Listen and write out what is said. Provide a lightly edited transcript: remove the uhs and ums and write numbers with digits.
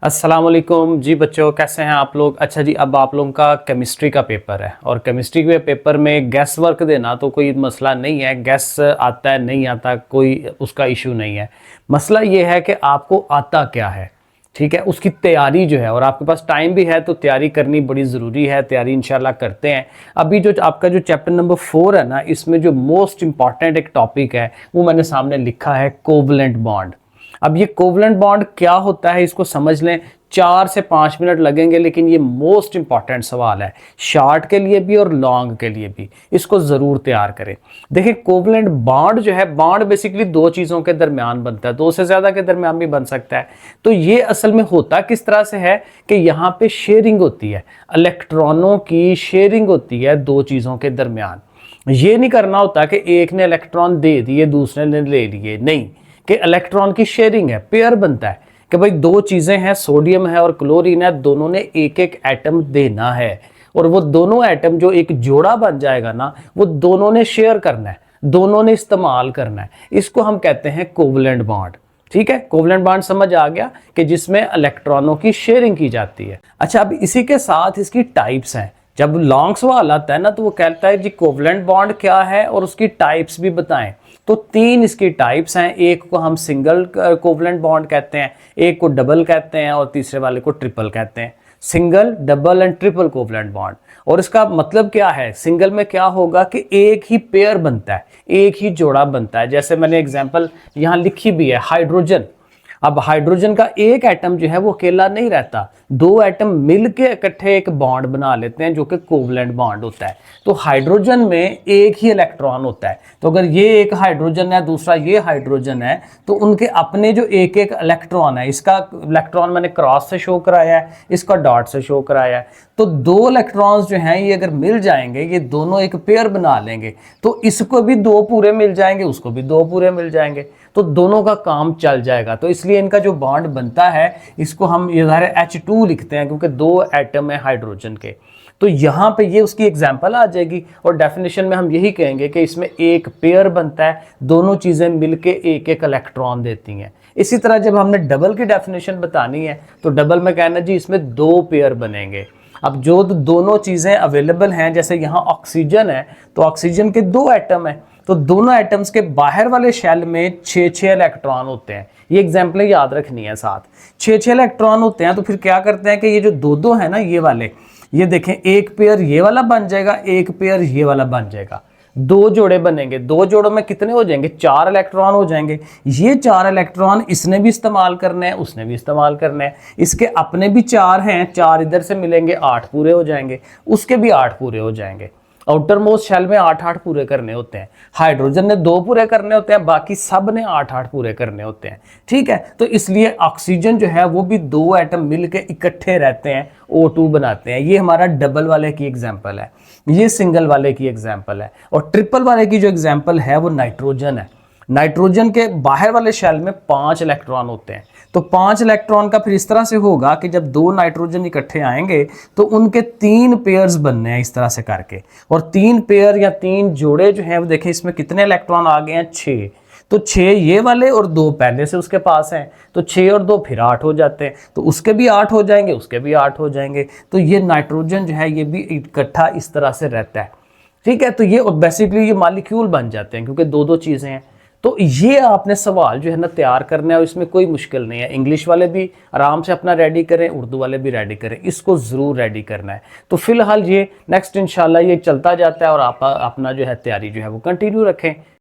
अस्सलाम वालेकुम जी बच्चों, कैसे हैं आप लोग। अच्छा जी, अब आप लोगों का केमिस्ट्री का पेपर है और केमिस्ट्री के पेपर में गैस वर्क देना तो कोई मसला नहीं है। गैस आता है नहीं आता कोई उसका इशू नहीं है। मसला ये है कि आपको आता क्या है, ठीक है, उसकी तैयारी जो है, और आपके पास टाइम भी है तो तैयारी करनी बड़ी ज़रूरी है। तैयारी इंशाल्लाह करते हैं। अभी जो आपका जो चैप्टर नंबर 4 है ना, इसमें जो मोस्ट इंपॉर्टेंट एक टॉपिक है वो मैंने सामने लिखा है, कोवलेंट बॉन्ड। अब ये कोवलेंट बॉन्ड क्या होता है इसको समझ लें, 4 से 5 मिनट लगेंगे, लेकिन ये मोस्ट इंपॉर्टेंट सवाल है, शॉर्ट के लिए भी और लॉन्ग के लिए भी। इसको ज़रूर तैयार करें। देखिए, कोवलेंट बॉन्ड जो है, बॉन्ड बेसिकली दो चीज़ों के दरमियान बनता है, दो से ज़्यादा के दरमियान भी बन सकता है। तो ये असल में होता किस तरह से है कि यहाँ पे शेयरिंग होती है, इलेक्ट्रॉनों की शेयरिंग होती है दो चीज़ों के दरमियान। ये नहीं करना होता कि एक ने इलेक्ट्रॉन दे दिए दूसरे ने ले लिए, नहीं, कि इलेक्ट्रॉन की शेयरिंग है, पेयर बनता है कि भाई दो चीज़ें हैं, सोडियम है और क्लोरीन है, दोनों ने एक एक एटम देना है, और वो दोनों एटम जो एक जोड़ा बन जाएगा ना, वो दोनों ने शेयर करना है, दोनों ने इस्तेमाल करना है। इसको हम कहते हैं कोवलेंट बॉन्ड। ठीक है, कोवलेंट बॉन्ड समझ आ गया कि जिसमें इलेक्ट्रॉनों की शेयरिंग की जाती है। अच्छा, अब इसी के साथ इसकी टाइप्स हैं। जब लॉन्ग सवाल आता है ना तो वो कहता है जी कोवलेंट बॉन्ड क्या है और उसकी टाइप्स भी बताएं। तो 3 इसकी टाइप्स हैं। एक को हम सिंगल कोवलेंट बॉन्ड कहते हैं, एक को डबल कहते हैं और तीसरे वाले को ट्रिपल कहते हैं। Single, double and triple covalent bond. और इसका मतलब क्या है, सिंगल में क्या होगा कि एक ही पेयर बनता है, एक ही जोड़ा बनता है। जैसे मैंने एग्जांपल यहाँ लिखी भी है, हाइड्रोजन। अब हाइड्रोजन का एक एटम जो है वो अकेला नहीं रहता, दो एटम मिलके इकट्ठे एक बॉन्ड बना लेते हैं जो कि कोवलेंट बॉन्ड होता है। तो हाइड्रोजन में एक ही इलेक्ट्रॉन होता है। तो अगर ये एक हाइड्रोजन है, दूसरा ये हाइड्रोजन है, तो उनके अपने जो एक एक इलेक्ट्रॉन है, इसका इलेक्ट्रॉन मैंने क्रॉस से शो कराया है, इसका डॉट से शो कराया है। तो दो इलेक्ट्रॉन्स जो हैं ये अगर मिल जाएंगे, ये दोनों एक पेयर बना लेंगे, तो इसको भी दो पूरे मिल जाएंगे, उसको भी दो पूरे मिल जाएंगे, तो दोनों का काम चल जाएगा। तो इसलिए इनका जो बॉन्ड बनता है इसको हम इधर H2 लिखते हैं, क्योंकि दो एटम है हाइड्रोजन के। तो यहाँ पे ये उसकी एग्जांपल आ जाएगी, और डेफिनेशन में हम यही कहेंगे कि इसमें एक पेयर बनता है, दोनों चीज़ें मिलके एक एक इलेक्ट्रॉन देती हैं। इसी तरह जब हमने डबल की डेफिनेशन बतानी है तो डबल में कहना जी इसमें दो पेयर बनेंगे। अब जो दोनों चीज़ें अवेलेबल हैं, जैसे यहाँ ऑक्सीजन है, तो ऑक्सीजन के दो एटम है, तो दोनों एटम्स के बाहर वाले शेल में 6-6 इलेक्ट्रॉन होते हैं। ये एग्जाम्पल याद रखनी है साथ, 6-6 इलेक्ट्रॉन होते हैं। तो फिर क्या करते हैं कि ये जो दो दो है ना, ये वाले, ये देखें, एक पेयर ये वाला बन जाएगा, एक पेयर ये वाला बन जाएगा, दो जोड़े बनेंगे। दो जोड़ों में कितने हो जाएंगे, 4 इलेक्ट्रॉन हो जाएंगे। ये 4 इलेक्ट्रॉन इसने भी इस्तेमाल करने हैं, उसने भी इस्तेमाल करने हैं, इसके अपने भी 4 हैं, 4 इधर से मिलेंगे, 8 पूरे हो जाएंगे, उसके भी 8 पूरे हो जाएंगे। आउटर मोस्ट शेल में 8-8 पूरे करने होते हैं। हाइड्रोजन ने 2 पूरे करने होते हैं, बाकी सब ने 8-8 पूरे करने होते हैं। ठीक है, तो इसलिए ऑक्सीजन जो है वो भी दो एटम मिलके इकट्ठे रहते हैं, O2 बनाते हैं। ये हमारा डबल वाले की एग्जांपल है, ये सिंगल वाले की एग्जांपल है। और ट्रिपल वाले की जो एग्जांपल है वो नाइट्रोजन है। नाइट्रोजन के बाहर वाले शेल में 5 इलेक्ट्रॉन होते हैं। तो 5 इलेक्ट्रॉन का फिर इस तरह से होगा कि जब दो नाइट्रोजन इकट्ठे आएंगे तो उनके 3 पेयर्स बनने हैं इस तरह से करके, और 3 पेयर या 3 जोड़े जो हैं वो देखें, इसमें कितने इलेक्ट्रॉन आ गए हैं, 6। तो 6 ये वाले और 2 पहले से उसके पास हैं, तो 6 और 2 फिर 8 हो जाते हैं, तो उसके भी 8 हो जाएंगे, उसके भी 8 हो जाएंगे। तो ये नाइट्रोजन जो है ये भी इकट्ठा इस तरह से रहता है। ठीक है, तो ये बेसिकली ये मॉलिक्यूल बन जाते हैं क्योंकि दो दो चीज़ें हैं। तो ये आपने सवाल जो है ना तैयार करना है, और इसमें कोई मुश्किल नहीं है। इंग्लिश वाले भी आराम से अपना रेडी करें, उर्दू वाले भी रेडी करें, इसको ज़रूर रेडी करना है। तो फिलहाल ये नेक्स्ट इंशाल्लाह ये चलता जाता है, और आप अपना जो है तैयारी जो है वो कंटिन्यू रखें।